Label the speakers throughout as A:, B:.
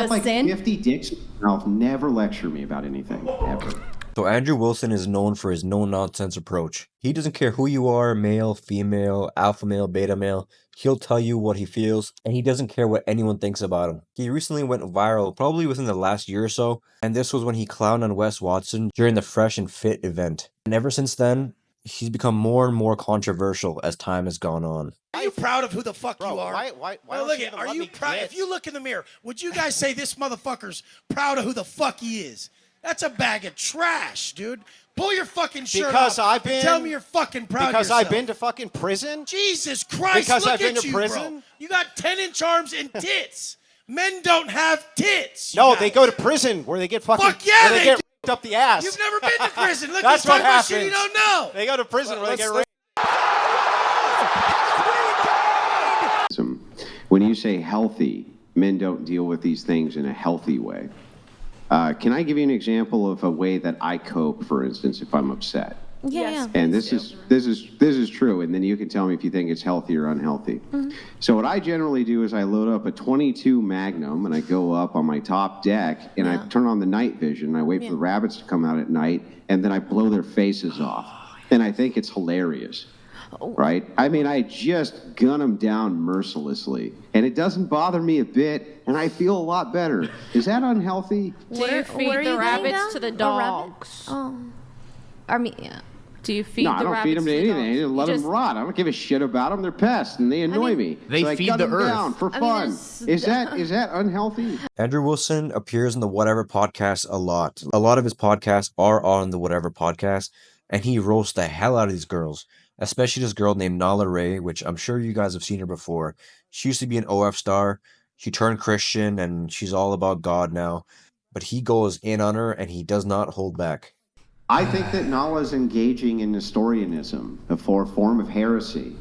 A: have like
B: sin?
A: 50 dicks in my mouth. Never lecture me about anything, ever.
C: So Andrew Wilson is known for his no-nonsense approach. He doesn't care who you are, male, female, alpha male, beta male. He'll tell you what he feels, and he doesn't care what anyone thinks about him. He recently went viral, probably within the last year or so, and this was when he clowned on Wes Watson during the Fresh and Fit event. And ever since then, he's become more and more controversial as time has gone on.
D: Are you proud of who the fuck
E: Bro,
D: you are?
E: why
D: Well, look at, are you proud? If you look in the mirror, would you guys say this motherfucker's proud of who the fuck he is? That's a bag of trash, dude. Pull your fucking shirt
E: Because
D: off
E: I've
D: and
E: been-
D: tell me you're fucking proud of
E: Because
D: yourself.
E: I've been to fucking prison?
D: Jesus Christ,
E: Because
D: look
E: I've been
D: at
E: to
D: you,
E: prison?
D: bro. You got 10-inch arms and tits. Men don't have tits.
E: No,
D: you
E: they
D: guys.
E: go to prison where they get fucking
D: Fuck yeah,
E: where they
D: they
E: get
D: do.
E: raped up the ass.
D: You've never been to prison. Look,
E: That's
D: you're talking
E: what
D: about shit you
E: happens.
D: don't know.
E: They go to prison where they get raped.
A: When you say healthy, men don't deal with these things in a healthy way. Can I give you an example of a way that I cope, for instance, if I'm upset?
B: Yeah.
A: And this is true, and then you can tell me if you think it's healthy or unhealthy. So what I generally do is I load up a 22 Magnum and I go up on my top deck and I turn on the night vision and I wait for the rabbits to come out at night and then I blow their faces off. And I think it's hilarious. Right? I mean, I just gun them down mercilessly, and it doesn't bother me a bit, and I feel a lot better. Is that unhealthy?
F: Do you feed the rabbits to the dogs?
B: Oh.
F: I mean, yeah. Do you feed
A: No,
F: the
A: I don't
F: rabbits
A: feed them to
F: the
A: anything. I
F: dogs?
A: just let
F: You
A: them rot. I don't give a shit about them. They're pests, and they annoy me.
G: They
A: so I
G: feed
A: gun
G: the
A: them
G: earth.
A: down for
B: I mean,
A: fun.
B: there's-
A: Is that unhealthy?
C: Andrew Wilson appears in the Whatever podcast a lot. A lot of his podcasts are on the Whatever podcast, and he roasts the hell out of these girls, especially this girl named Nala Ray, which I'm sure you guys have seen her before. She used to be an OF star. She turned Christian, and she's all about God now. But he goes in on her, and he does not hold back.
A: I think that Nala is engaging in Nestorianism, a form of heresy.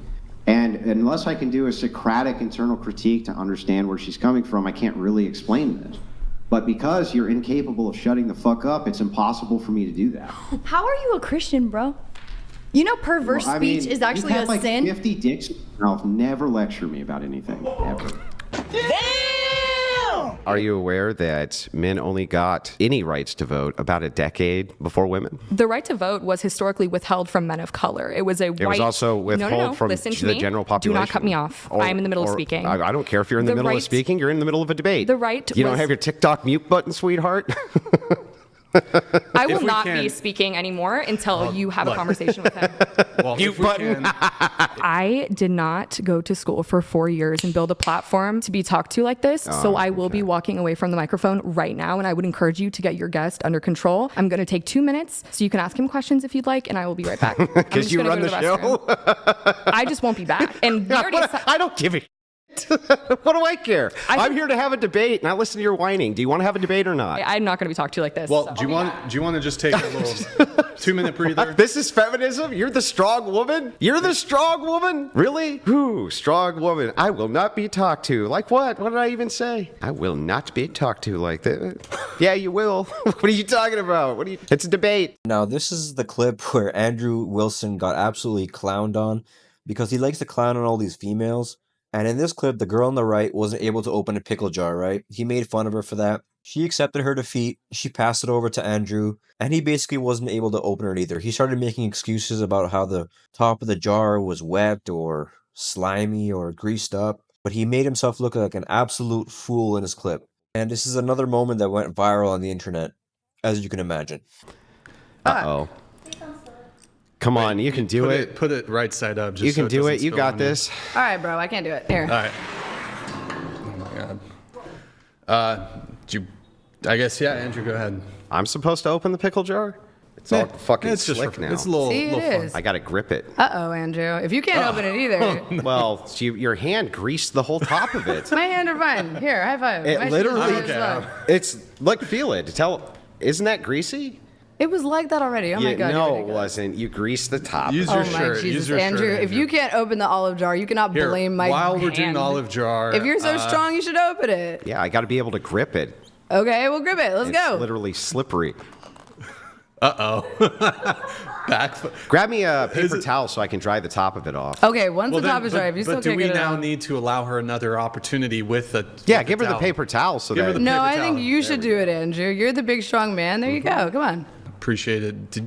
A: And unless I can do a Socratic internal critique to understand where she's coming from, I can't really explain this. But because you're incapable of shutting the fuck up, it's impossible for me to do that.
B: How are you a Christian, bro? You know, perverse
A: Well, I mean,
B: speech is actually
A: you
B: a
A: have like
B: sin.
A: 50 dicks in your mouth. Never lecture me about anything, ever.
H: Are you aware that men only got any rights to vote about a decade before women?
I: The right to vote was historically withheld from men of color. It was a white...
H: It was also withheld from
I: Listen to
H: the
I: me.
H: general
I: Do
H: population.
I: not cut me off. I am in the middle of speaking.
H: I don't care if you're in the middle of speaking. You're in the middle of a debate.
I: The right
H: You don't
I: was-
H: have your TikTok mute button, sweetheart?
I: I will
J: we
I: not
J: can-
I: be speaking anymore until you have a conversation with him.
J: Well,
H: Mute button.
I: I did not go to school for 4 years and build a platform to be talked to like this. So I will be walking away from the microphone right now. And I would encourage you to get your guest under control. I'm going to take 2 minutes so you can ask him questions if you'd like. And I will be right back.
H: Because you run the show?
I: restroom. I just won't be back. And we already
H: I don't give a what do I care? I'm here to have a debate, not listen to your whining. Do you want to have a debate or not?
I: I'm not going to be talked to like this.
J: Well,
I: so.
J: do you want to just take a little 2-minute breather?
H: This is feminism? You're the strong woman? You're the strong woman? Really? Who? Strong woman. I will not be talked to. Like what? What did I even say? I will not be talked to like that. Yeah, you will. What are you talking about? It's a debate.
C: Now, this is the clip where Andrew Wilson got absolutely clowned on because he likes to clown on all these females. And in this clip, the girl on the right wasn't able to open a pickle jar, right? He made fun of her for that. She accepted her defeat. She passed it over to Andrew, and he basically wasn't able to open it either. He started making excuses about how the top of the jar was wet or slimy or greased up, but he made himself look like an absolute fool in his clip. And this is another moment that went viral on the internet, as you can imagine.
H: Uh-oh. Come on, you can do it.
J: Put it right side up. Just
H: You
J: so
H: can
J: it
H: do
J: doesn't
H: it. You
J: spill
H: got
J: on
H: this.
F: All right, bro. I can't do it. Here.
J: All right. Oh my god. I guess Andrew, go ahead.
H: I'm supposed to open the pickle jar? It's all fucking
J: It's just
H: slick
J: for,
H: now.
J: It's a little,
F: See, it
J: little fun.
F: is.
H: I gotta grip it.
F: Uh-oh, Andrew. If you can't open it either,
H: Well, your hand greased the whole top of it.
F: my hand are fine. Here, high five.
H: It
F: My shoes
H: literally-
F: are slow.
H: Look, feel it. Isn't that greasy?
F: It was like that already. Oh my god.
H: No,
F: you're
H: it
F: ridiculous.
H: wasn't. You greased the top.
J: Use
F: Oh
J: your
F: my
J: shirt. Use
F: Jesus,
J: your
F: Andrew!
J: shirt,
F: If you can't open the olive jar, you cannot
J: Here,
F: blame my
J: while we're
F: hand.
J: doing olive jar.
F: If you're so strong, you should open it.
H: Yeah, I got to be able to grip it.
F: Okay, we'll grip it. Let's
H: It's
F: go.
H: literally slippery.
J: Back.
H: Grab me a paper towel so I can dry the top of it off.
F: Okay, once the top is dry, if you still
J: But do
F: can't
J: we
F: get it
J: now
F: out.
J: need to allow her another opportunity with the
H: Yeah,
J: with
H: give her the
J: towel?
H: paper towel so
J: Give her
H: that.
J: the
F: No,
J: paper
F: I think
J: towel.
F: you should do it, Andrew. You're the big strong man. There you go. Come on.
J: Appreciate it.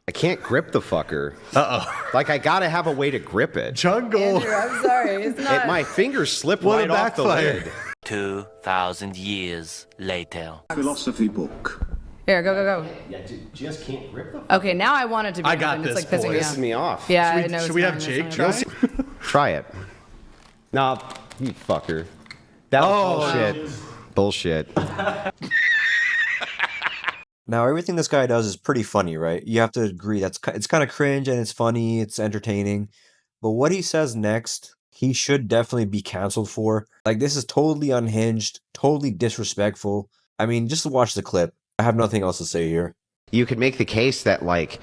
H: I can't grip the fucker. Like, I gotta have a way to grip it.
J: Jungle.
F: Andrew, I'm sorry. It's not.
H: My fingers slip
J: What a
H: right off the
J: backfire.
H: lid.
G: 2,000 years later.
K: Philosophy book.
F: Here, go.
H: Yeah, just can't grip the.
F: Okay, now I want it to be.
J: I got
F: open. It's
J: this,
F: like pissing
J: boys.
F: me
H: Pisses
F: off.
H: me off.
F: Yeah, I
J: Should
F: know.
J: we,
F: it's
J: should we have
F: fine,
J: Jake
F: it's
J: try?
F: fine.
H: Try it. Nah, you fucker. That was bullshit.
C: Now, everything this guy does is pretty funny, right? You have to agree it's kind of cringe and it's funny, it's entertaining. But what he says next, he should definitely be canceled for. Like, this is totally unhinged, totally disrespectful. I mean, just watch the clip. I have nothing else to say here.
H: You could make the case that, like,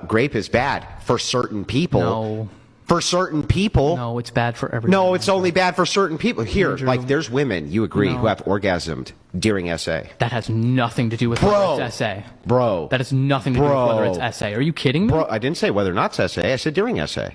H: grape is bad for certain people.
L: No.
H: For certain people.
L: No, it's bad for everyone.
H: No, it's only bad for certain people. Here,
L: Andrew.
H: like, there's women, you agree,
L: No.
H: who have orgasmed during SA.
L: That has nothing to do with
H: Bro.
L: whether it's SA.
H: Bro.
L: That has nothing to do with whether it's SA. Are you kidding me?
H: Bro, I didn't say whether or not it's SA. I said during SA.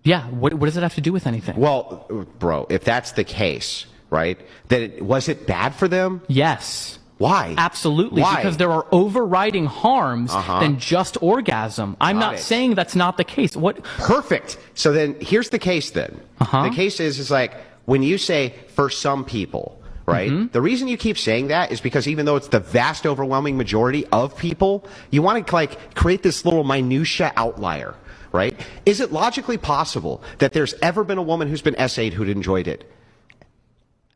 L: Yeah, what does it have to do with anything?
H: Well, bro, if that's the case, right, then was it bad for them?
L: Yes.
H: Why?
L: Absolutely,
H: Why?
L: because there are overriding harms than just orgasm. I'm
H: Got
L: not
H: it.
L: saying that's not the case. What?
H: Perfect. So then here's the case then. The case is like when you say for some people, right? The reason you keep saying that is because even though it's the vast overwhelming majority of people, you want to like create this little minutia outlier, right? Is it logically possible that there's ever been a woman who's been SA'd who'd enjoyed it?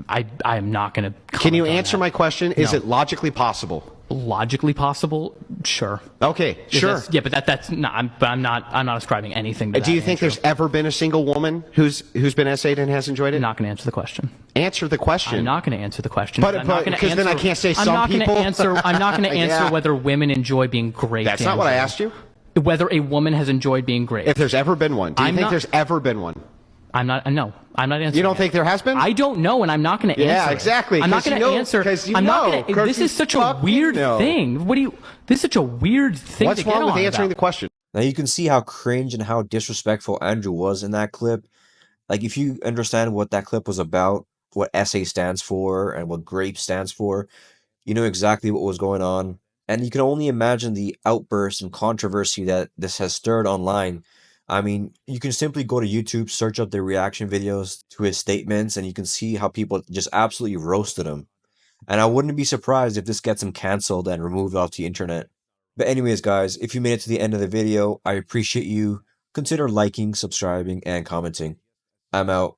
L: I am not going to.
H: Can you answer my question? Is
L: No.
H: it logically possible?
L: Logically possible? Sure.
H: Okay,
L: Is
H: sure.
L: that- yeah, but that's not. I'm not ascribing anything to that.
H: Do you think
L: Andrew.
H: there's ever been a single woman who's been SA'd and has enjoyed it?
L: I'm not going to answer the question.
H: Answer the question.
L: I'm not going to answer the question.
H: But-
L: I'm not
H: but-
L: gonna
H: 'cause then I
L: answer-
H: can't say
L: I'm
H: some
L: not gonna
H: people.
L: Answer, I'm not going to answer
H: Yeah.
L: whether women enjoy being great.
H: That's not what I
L: Andrew.
H: asked you.
L: Whether a woman has enjoyed being great.
H: If there's ever been one, do you
L: I'm
H: think
L: not-
H: there's ever been one?
L: I'm not. No, I'm not answering.
H: You don't
L: it.
H: think there has been?
L: I don't know, and I'm not going to
H: Yeah,
L: answer. it.
H: exactly,
L: I'm not
H: 'cause you
L: going to
H: know-
L: answer.
H: 'cause you
L: I'm not
H: know,
L: gonna,
H: 'cause
L: This
H: you
L: is such a
H: fucking
L: weird
H: know.
L: thing. What do you? This is such a weird thing.
H: What's
L: to get
H: wrong with
L: on
H: answering the
L: about.
H: question?
C: Now you can see how cringe and how disrespectful Andrew was in that clip. Like, if you understand what that clip was about, what SA stands for and what grape stands for, you know exactly what was going on. And you can only imagine the outburst and controversy that this has stirred online. I mean, you can simply go to YouTube, search up the reaction videos to his statements, and you can see how people just absolutely roasted him. And I wouldn't be surprised if this gets him canceled and removed off the internet. But anyways, guys, if you made it to the end of the video, I appreciate you. Consider liking, subscribing, and commenting. I'm out.